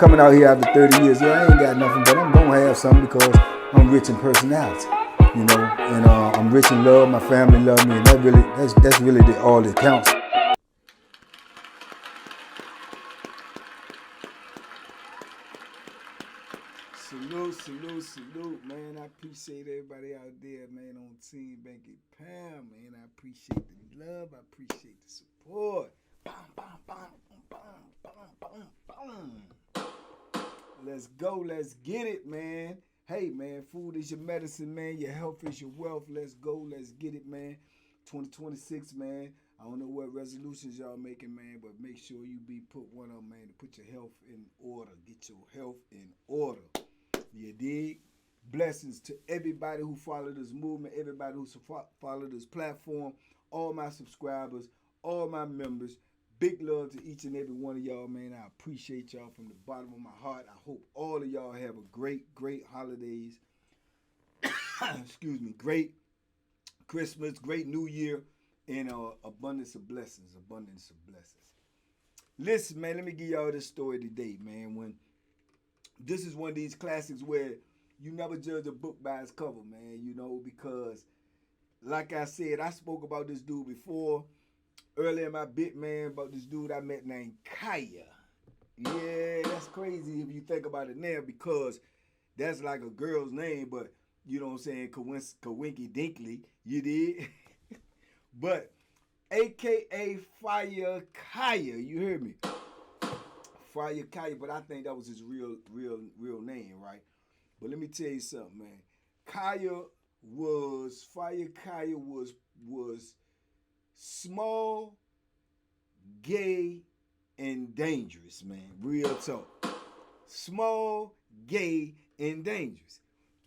coming out here after 30 years. Yeah, I ain't got nothing, but I'm gonna have something because I'm rich in personality, you know, and I'm rich in love. My family love me, and that's really all that counts. Salute, man. I appreciate everybody out there, man, on Team Banky Pound, man. I appreciate the love. I appreciate the support. Bam, bam, bam, bam, bam, bam, bam. Let's go. Let's get it, man. Hey, man, food is your medicine, man. Your health is your wealth. Let's go. Let's get it, man. 2026, man. I don't know what resolutions y'all making, man, but make sure you put one up, man, to put your health in order. Get your health in order. You dig? Blessings to everybody who followed this movement, everybody who followed this platform, all my subscribers, all my members. Big love to each and every one of y'all, man. I appreciate y'all from the bottom of my heart. I hope all of y'all have a great holidays. Excuse me. Great Christmas, great New Year, and abundance of blessings. Listen, man, let me give y'all this story today, man. This is one of these classics where you never judge a book by its cover, man, you know, because like I said, I spoke about this dude before, earlier in my bit, man, about this dude I met named Kaya. Yeah, that's crazy if you think about it now, because that's like a girl's name, but you know what I'm saying, Kawinky Dinkley, you did? But AKA Fire Kaya, you heard me? Fire Kaya, but I think that was his real name, right? But let me tell you something, man. Fire Kaya was small, gay, and dangerous, man. Real talk. Small, gay, and dangerous.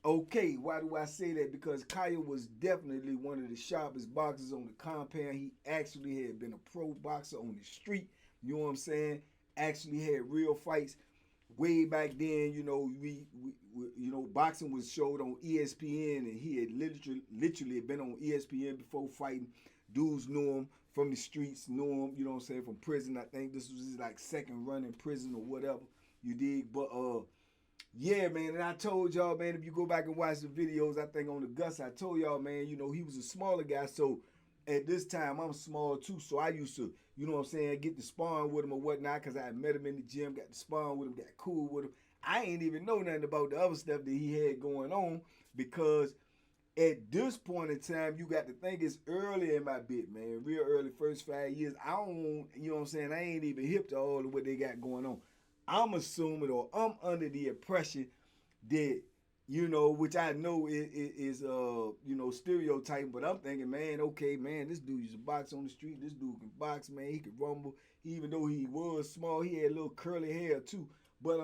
Okay, why do I say that? Because Kaya was definitely one of the sharpest boxers on the compound. He actually had been a pro boxer on the street. You know what I'm saying? Actually had real fights way back then. You know, we boxing was showed on ESPN, and he had literally been on ESPN before fighting. Dudes knew him from the streets, knew him, you know what I'm saying, from prison. I think this was his like second run in prison or whatever. You dig? But yeah, man, and I told y'all, man, if you go back and watch the videos, I think on Augusta, I told y'all, man, you know, he was a smaller guy, so at this time, I'm small too, so I used to, you know what I'm saying, get to sparring with him or whatnot, because I had met him in the gym, got to sparring with him, got cool with him. I ain't even know nothing about the other stuff that he had going on, because at this point in time, you got to think it's early in my bit, man, real early, first 5 years. I don't, you know what I'm saying, I ain't even hip to all of what they got going on. I'm assuming, or I'm under the impression that, you know, which I know is you know, stereotyping, but I'm thinking, man, okay, man, this dude used to box on the street. This dude can box, man. He could rumble. Even though he was small, he had a little curly hair too. But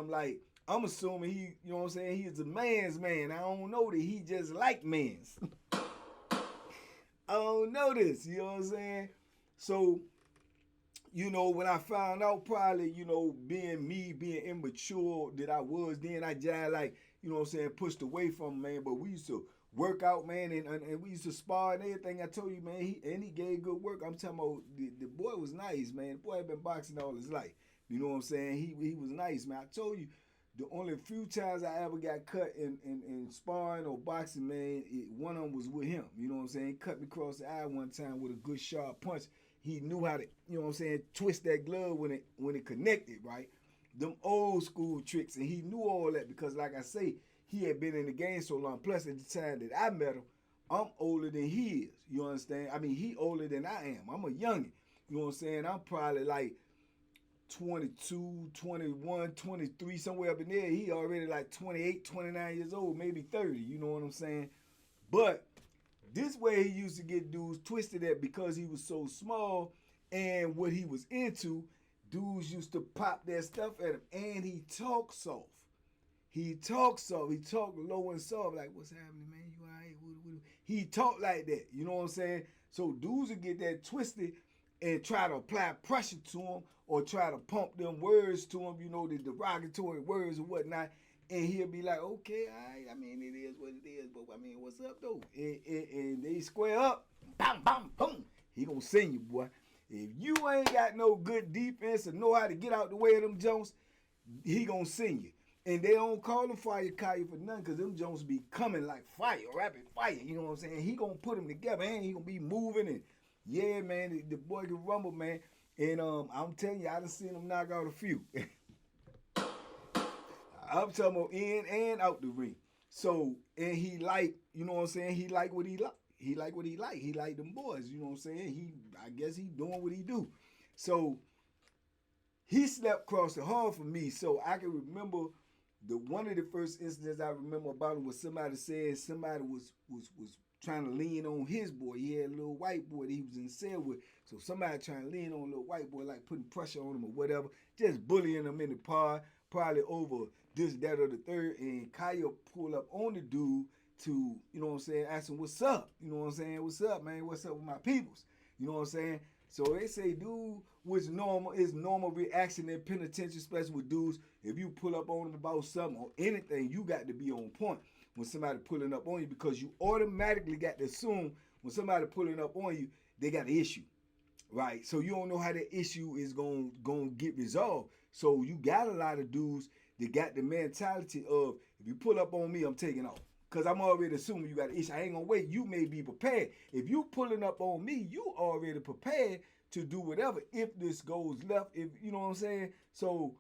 I'm assuming he, you know what I'm saying, he's a man's man. I don't know that he just like mans. I don't know this, you know what I'm saying? So, you know, when I found out, probably, you know, being immature that I was then, I just like, you know what I'm saying, pushed away from him, man. But we used to work out, man, and we used to spar and everything. I told you, man, he gave good work. I'm talking about the boy was nice, man. The boy had been boxing all his life. You know what I'm saying? He was nice, man. I told you, the only few times I ever got cut in sparring or boxing, man, one of them was with him. You know what I'm saying? He cut me across the eye one time with a good sharp punch. He knew how to, you know what I'm saying, twist that glove when it connected, right? Them old school tricks, and he knew all that because, like I say, he had been in the game so long. Plus, at the time that I met him, I'm older than he is. You understand? I mean, he older than I am. I'm a youngin'. You know what I'm saying? I'm probably like 22, 21, 23, somewhere up in there. He already like 28, 29 years old, maybe 30. You know what I'm saying? But this way he used to get dudes twisted at because he was so small, and what he was into, dudes used to pop their stuff at him, and he talked soft. He talked low and soft, like, what's happening, man? You all right? He talked like that, you know what I'm saying? So dudes would get that twisted and try to apply pressure to him or try to pump them words to him, you know, the derogatory words and whatnot. And he'll be like, okay, all right, I mean, it is what it is, but I mean, what's up, though? And they square up, bam, bam, boom. He gonna send you, boy. If you ain't got no good defense or know how to get out the way of them Jones, he gonna send you. And they don't call him Fire Kaya for nothing, because them Jones be coming like fire, rapid fire. You know what I'm saying? He gonna put them together, and he gonna be moving. And yeah, man, the boy can rumble, man. And I'm telling you, I done seen him knock out a few. I'm talking about in and out the ring. So, and he like, you know what I'm saying? He like what he like. He like what he like. He like them boys, you know what I'm saying? I guess he doing what he do. So, he slept across the hall from me. So, I can remember one of the first incidents I remember about him was somebody said somebody was trying to lean on his boy. He had a little white boy that he was in cell with. So, somebody trying to lean on a little white boy, like putting pressure on him or whatever, just bullying him in the pod, probably over this, that, or the third. And Kaya pulled up on the dude to, you know what I'm saying, ask him, what's up? You know what I'm saying? What's up, man? What's up with my peoples? You know what I'm saying? So they say, dude, which normal is normal reaction in penitentiary, especially with dudes. If you pull up on them about something or anything, you got to be on point when somebody pulling up on you, because you automatically got to assume when somebody pulling up on you, they got an issue, right? So you don't know how the issue is going to get resolved. So you got a lot of dudes that got the mentality of, if you pull up on me, I'm taking off. Because I'm already assuming you got an issue. I ain't going to wait. You may be prepared. If you pulling up on me, you already prepared to do whatever if this goes left. If you know what I'm saying? So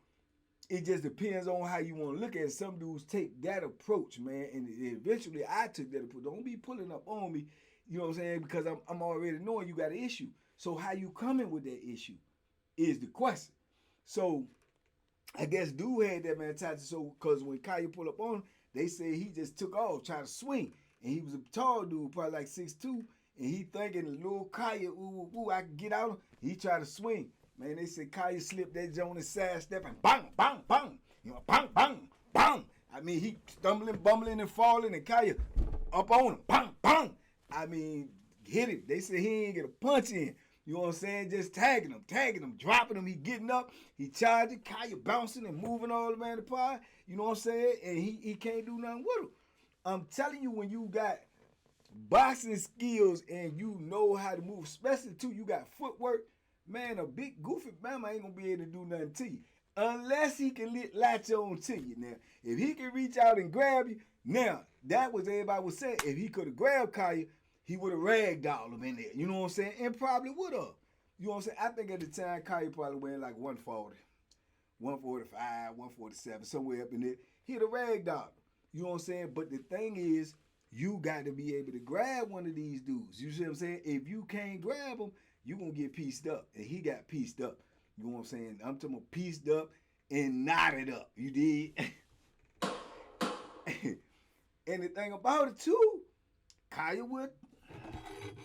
it just depends on how you want to look at it. Some dudes take that approach, man. And eventually I took that approach. Don't be pulling up on me, you know what I'm saying? Because I'm already knowing you got an issue. So how you coming with that issue is the question. So I guess dude had that mentality. So because when Kaya pulled up on him, they said he just took off, tried to swing. And he was a tall dude, probably like 6'2", and he thinking little Kaya, ooh, I can get out. He tried to swing. Man, they said Kaya slipped that joint and sidestep and bang, bang, bang. You know, bang, bang, bang. I mean, he stumbling, bumbling, and falling, and Kaya up on him, bang, bang. I mean, hit him. They said he ain't get a punch in. You know what I'm saying? Just tagging him, dropping him. He getting up, he charging, Kaya bouncing and moving all around the pod. You know what I'm saying? And he can't do nothing with him. I'm telling you, when you got boxing skills and you know how to move, especially too, you got footwork, man, a big goofy mama ain't gonna be able to do nothing to you. Unless he can latch on to you. Now, if he can reach out and grab you, now, that was everybody was saying. If he could have grabbed Kaya, he would have ragdolled him in there. You know what I'm saying? And probably would have. You know what I'm saying? I think at the time, Kaya probably weighed like 140, 145, 147, somewhere up in there. He'd have ragdolled him. You know what I'm saying? But the thing is, you got to be able to grab one of these dudes. You see what I'm saying? If you can't grab him, you going to get pieced up. And he got pieced up. You know what I'm saying? I'm talking about pieced up and knotted up. You did? And the thing about it, too, Kaya would,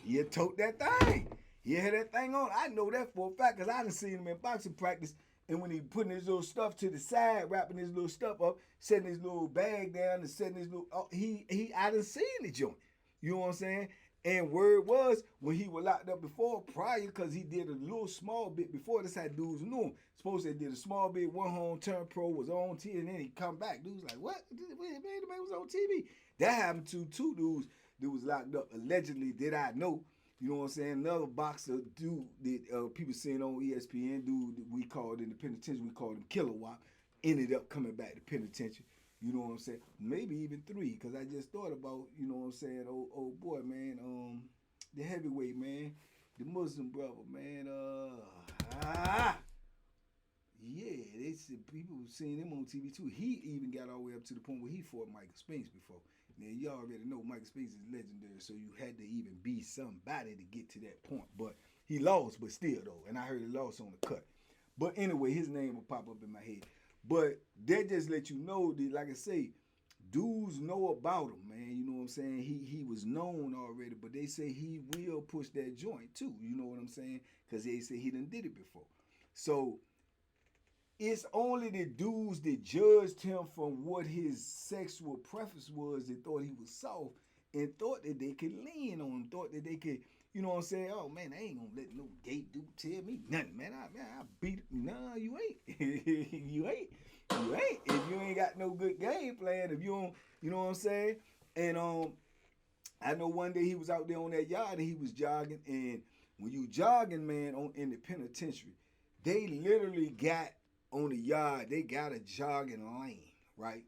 he'll tote that thing. He'll have that thing on. I know that for a fact, because I done seen him in boxing practice. And when he putting his little stuff to the side, wrapping his little stuff up, setting his little bag down and setting his little, I done seen the joint. You know what I'm saying? And word was, when he was locked up before, prior, because he did a little small bit before, this how dudes knew him. Supposed to did a small bit, went home, turned pro, was on TV, and then he come back. Dudes like, what? Man, the man was on TV. That happened to two dudes that was locked up, allegedly, that I know. You know what I'm saying? Another boxer dude that people seeing on ESPN, dude that we called in the penitentiary, we called him Kilowatt, ended up coming back to penitentiary. You know what I'm saying? Maybe even 3, because I just thought about, you know what I'm saying, old boy, man, the heavyweight, man, the Muslim brother, man, yeah, they said people seen him on TV too. He even got all the way up to the point where he fought Michael Spinks before. Now, you already know Michael Spinks is legendary, so you had to even be somebody to get to that point. But he lost, but still, though. And I heard he lost on the cut. But anyway, his name will pop up in my head. But that just let you know that, like I say, dudes know about him, man. You know what I'm saying? He was known already, but they say he will push that joint, too. You know what I'm saying? Because they say he done did it before. So it's only the dudes that judged him from what his sexual preference was that thought he was soft and thought that they could lean on him, thought that they could, you know what I'm saying? Oh, man, I ain't gonna let no gay dude tell me nothing, man. I beat him. Nah, you ain't. You ain't. If you ain't got no good game plan, if you don't, you know what I'm saying? And I know one day he was out there on that yard and he was jogging, and when you jogging, man, in the penitentiary, they literally got on the yard, they got a jogging lane, right?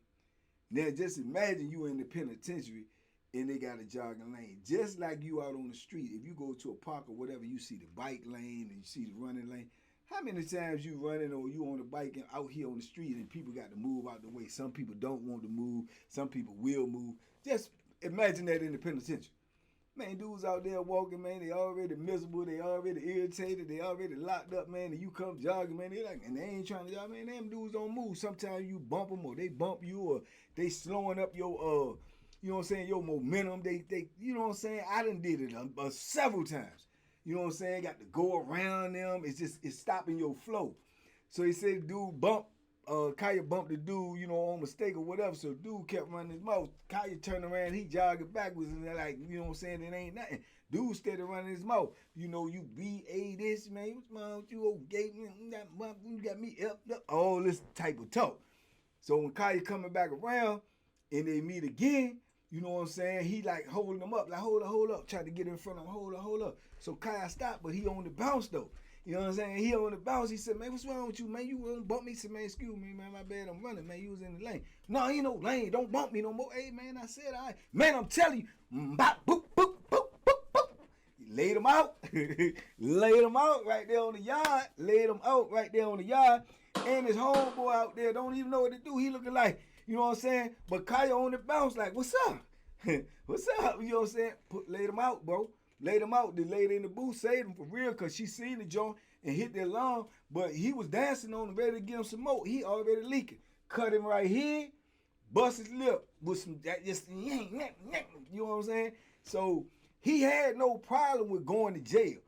Now just imagine you in the penitentiary and they got a jogging lane. Just like you out on the street, if you go to a park or whatever, you see the bike lane and you see the running lane. How many times you running or you on the bike and out here on the street and people got to move out the way? Some people don't want to move. Some people will move. Just imagine that in the penitentiary. Man, dudes out there walking, man, they already miserable, they already irritated, they already locked up, man, and you come jogging, man, they like, and they ain't trying to jog, man, them dudes don't move. Sometimes you bump them or they bump you or they slowing up your, you know what I'm saying, your momentum. They you know what I'm saying? I done did it several times. You know what I'm saying? Got to go around them. It's stopping your flow. So he said, dude Kaya bumped the dude, you know, on mistake or whatever. So dude kept running his mouth. Kaya turned around, he jogging backwards, and they're like, you know what I'm saying? It ain't nothing. Dude steady running his mouth. You know, you BA this, man. What's wrong with you, old gay man? You got me up. All this type of talk. So when Kaya coming back around and they meet again, you know what I'm saying? He like holding them up, like hold up, trying to get in front of him, hold up. So Kaya stopped, but he on the bounce though. You know what I'm saying? He on the bounce. He said, man, what's wrong with you, man? You won't bump me. He said, man, excuse me, man, my bad, I'm running, man. You was in the lane. No, ain't no lane. Don't bump me no more. Hey, man, I said, all right. Man, I'm telling you. Bop, boop, boop, boop, boop, boop. He laid him out. Laid him out right there on the yard. Laid him out right there on the yard. And his homeboy out there don't even know what to do. He looking like, you know what I'm saying? But Kaya on the bounce like, what's up? What's up? You know what I'm saying? Laid him out, bro. Laid him out. The lady in the booth saved him for real because she seen the joint and hit that alarm. But he was dancing on him, ready to get him some more. He already leaking. Cut him right here, bust his lip with some, just, you know what I'm saying? So he had no problem with going to jail.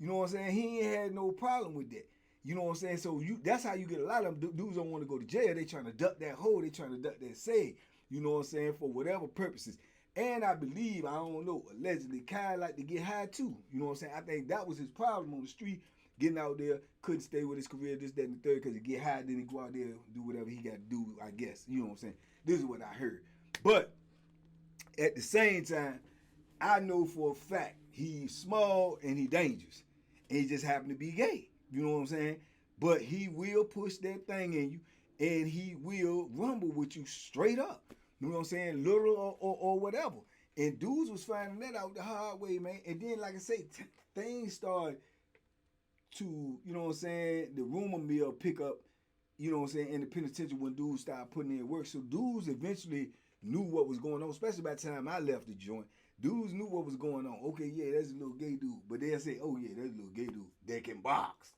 You know what I'm saying? He ain't had no problem with that. You know what I'm saying? So that's how you get a lot of them dudes don't want to go to jail. They trying to duck that hole. They trying to duck that save. You know what I'm saying? For whatever purposes. And I believe, I don't know, allegedly, Kyle like to get high too. You know what I'm saying? I think that was his problem on the street, getting out there, couldn't stay with his career, this, that, and the third, because he get high, then he go out there and do whatever he got to do, I guess. You know what I'm saying? This is what I heard. But at the same time, I know for a fact he's small and he dangerous. And he just happened to be gay. You know what I'm saying? But he will push that thing in you, and he will rumble with you straight up. You know what I'm saying? Literal or whatever. And dudes was finding that out the hard way, man. And then, like I say, things started to, you know what I'm saying, the rumor mill pick up, you know what I'm saying, in the penitentiary when dudes started putting in work. So dudes eventually knew what was going on, especially by the time I left the joint. Dudes knew what was going on. Okay, yeah, that's a little gay dude. But they'll say, oh, yeah, that's a little gay dude that can box.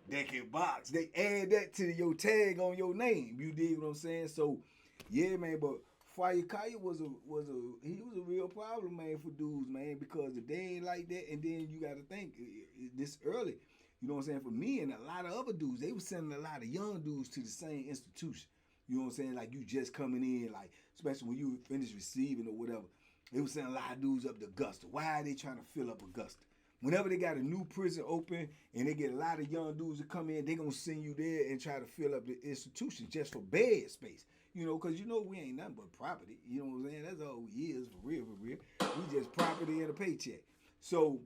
That can box. They add that to your tag on your name. You dig what I'm saying? So, yeah, man. But Fire Kaya was a real problem, man, for dudes, man, because if they ain't like that, and then you got to think this early. You know what I'm saying? For me and a lot of other dudes, they were sending a lot of young dudes to the same institution. You know what I'm saying? Like you just coming in, like especially when you finish receiving or whatever. They were sending a lot of dudes up to Augusta. Why are they trying to fill up Augusta? Whenever they got a new prison open and they get a lot of young dudes to come in, they gonna send you there and try to fill up the institution just for bed space. You know, because you know we ain't nothing but property. You know what I'm saying? That's all we is, for real, for real. We just property and a paycheck. So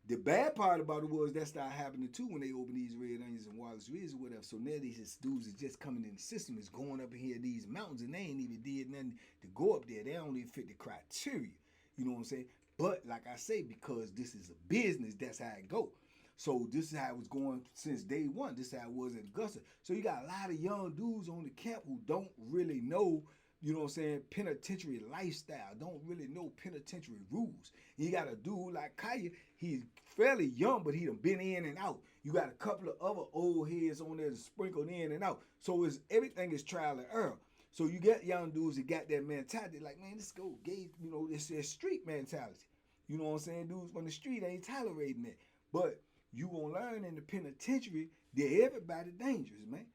the bad part about it was that started happening too when they opened these Red Onions and Wallace Ridge or whatever. So now these dudes is just coming in the system, is going up in here these mountains, and they ain't even did nothing to go up there. They don't even fit the criteria. You know what I'm saying? But like I say, because this is a business, that's how it go. So this is how it was going since day one. This is how it was at Augusta. So you got a lot of young dudes on the camp who don't really know, you know what I'm saying, penitentiary lifestyle, don't really know penitentiary rules. You got a dude like Kaya, he's fairly young, but he done been in and out. You got a couple of other old heads on there sprinkled in and out. So everything is trial and error. So you get young dudes that got that mentality, like, man, let's go gay, you know, it's a street mentality. You know what I'm saying? Dudes from the street ain't tolerating that. But you gonna learn in the penitentiary that everybody dangerous, man.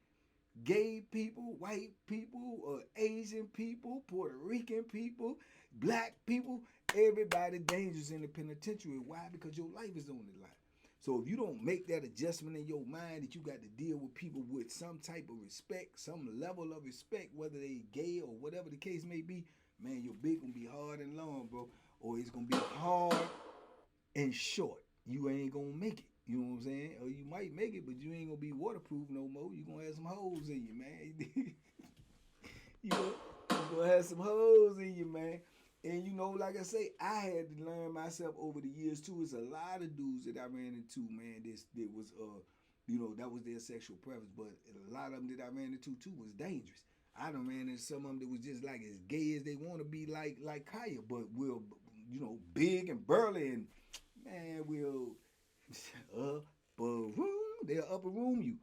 Gay people, white people, Asian people, Puerto Rican people, black people, everybody dangerous in the penitentiary. Why? Because your life is on the line. So if you don't make that adjustment in your mind that you got to deal with people with some type of respect, some level of respect, whether they gay or whatever the case may be, man, your big gonna be hard and long, bro. Or it's gonna be hard and short. You ain't gonna make it. You know what I'm saying? Or you might make it, but you ain't gonna be waterproof no more. You gonna have some holes in you, man. you gonna have some holes in you, man. And you know, like I say, I had to learn myself over the years too. It's a lot of dudes that I ran into, man. That was that was their sexual preference, but a lot of them that I ran into too was dangerous. I done ran into some of them that was just like as gay as they want to be, like Kaya, but will big and burly, and man will they'll upper room you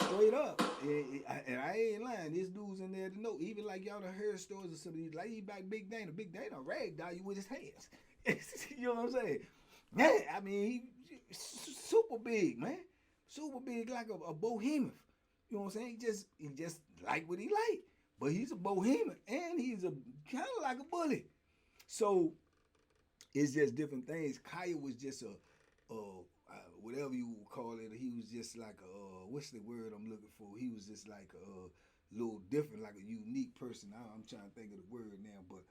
straight up. And I ain't lying. There's dudes in there to know. Even like y'all done heard stories of some of these, like he back Big Dana. Big Dana ragdoll you with his hands. You know what I'm saying? Man, I mean, he super big, man. Super big, like a bohemian. You know what I'm saying? He just like what he like. But he's a bohemian, and he's a kind of like a bully. So it's just different things. Kaya was just a whatever you would call it. He was just like a what's the word I'm looking for? He was just like a little different, like a unique person. I'm trying to think of the word now, but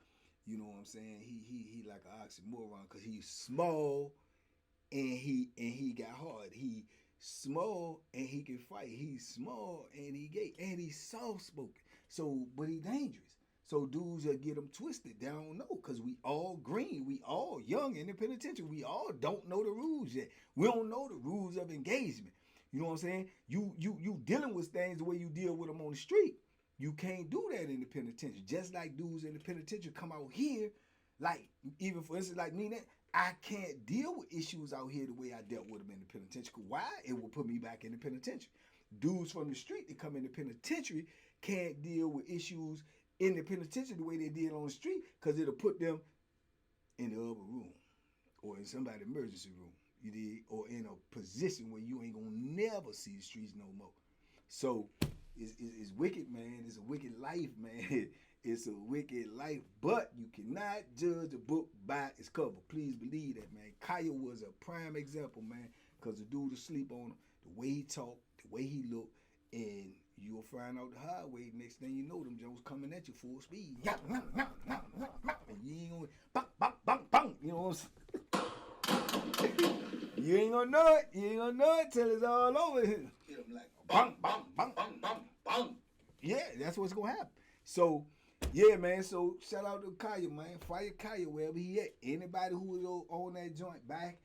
you know what I'm saying? He like an oxymoron because he's small and he got hard. He small and he can fight. He's small and he gay and he's soft spoken. So, but he dangerous. So dudes that get them twisted, they don't know, because we all green, we all young in the penitentiary. We all don't know the rules yet. We don't know the rules of engagement. You know what I'm saying? You dealing with things the way you deal with them on the street. You can't do that in the penitentiary. Just like dudes in the penitentiary come out here, like even for instance, like me, I can't deal with issues out here the way I dealt with them in the penitentiary. Why? It will put me back in the penitentiary. Dudes from the street that come in the penitentiary can't deal with issues in the penitentiary the way they did on the street, because it'll put them in the other room or in somebody's emergency room, you did, or in a position where you ain't gonna never see the streets no more. So it's wicked, man. It's a wicked life, man. It's a wicked life, but you cannot judge a book by its cover. Please believe that, man. Kaya was a prime example, man, because the dude to sleep on him, the way he talked, the way he looked, and you'll find out the highway. Next thing you know, them Jones coming at you full speed. And you ain't gonna bang, bang, bang, bang. You know what I'm saying? You ain't gonna know it. You ain't gonna know it till it's all over. Hit them like bang, bang, bang, bang, bang, bang. Yeah, that's what's gonna happen. So, yeah, man. So shout out to Kaya, man. Fire Kaya wherever he at. Anybody who was on that joint back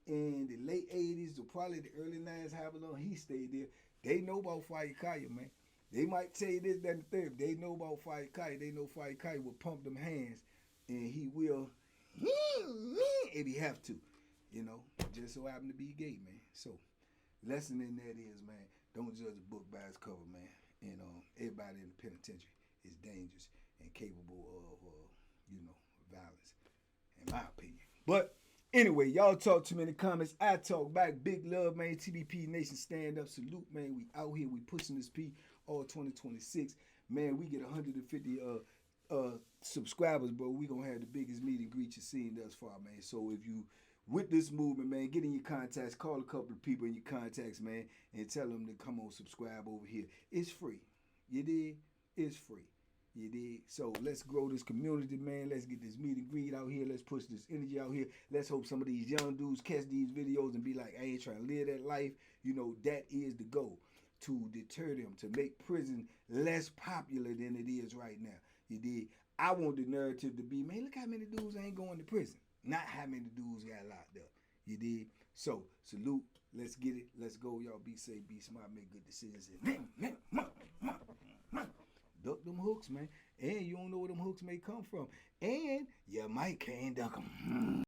in the late 80s or probably the early 90s, however long he stayed there, they know about Fire Kaya, man. They might tell you this, that, and the third. They know about Fire Kaya. They know Fire Kaya will pump them hands, and he will, if he have to, you know. Just so happen to be gay, man. So, lesson in that is, man, don't judge a book by its cover, man. And everybody in the penitentiary is dangerous and capable of, violence, in my opinion. But anyway, y'all talk to me in the comments. I talk back. Big love, man. TBP Nation, stand up. Salute, man. We out here. We pushing this P all 2026. Man, we get 150 subscribers, bro. We gonna have the biggest meet and greet you've seen thus far, man. So if you with this movement, man, get in your contacts. Call a couple of people in your contacts, man, and tell them to come on, subscribe over here. It's free. You dig? It's free. You dig? So let's grow this community, man. Let's get this meet and greet out here. Let's push this energy out here. Let's hope some of these young dudes catch these videos and be like, I ain't trying to live that life. You know, that is the goal, to deter them, to make prison less popular than it is right now. You dig? I want the narrative to be, man, look how many dudes ain't going to prison. Not how many dudes got locked up. You dig? So, salute. Let's get it. Let's go. Y'all be safe, be smart, make good decisions. Duck them hooks, man. And you don't know where them hooks may come from. And you might can't duck them.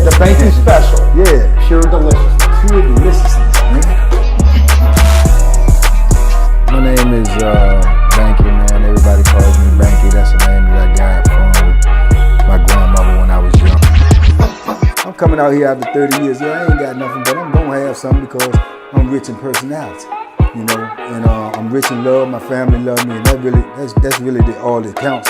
The Banky special. Yeah. Pure deliciousness. Pure deliciousness, man. My name is Banky, man. Everybody calls me Banky. That's the name that I got from my grandmother when I was young. I'm coming out here after 30 years. Yeah, I ain't got nothing, but I'm gonna have something because I'm rich in personality, you know, and I'm rich in love. My family love me, and that's really all that counts.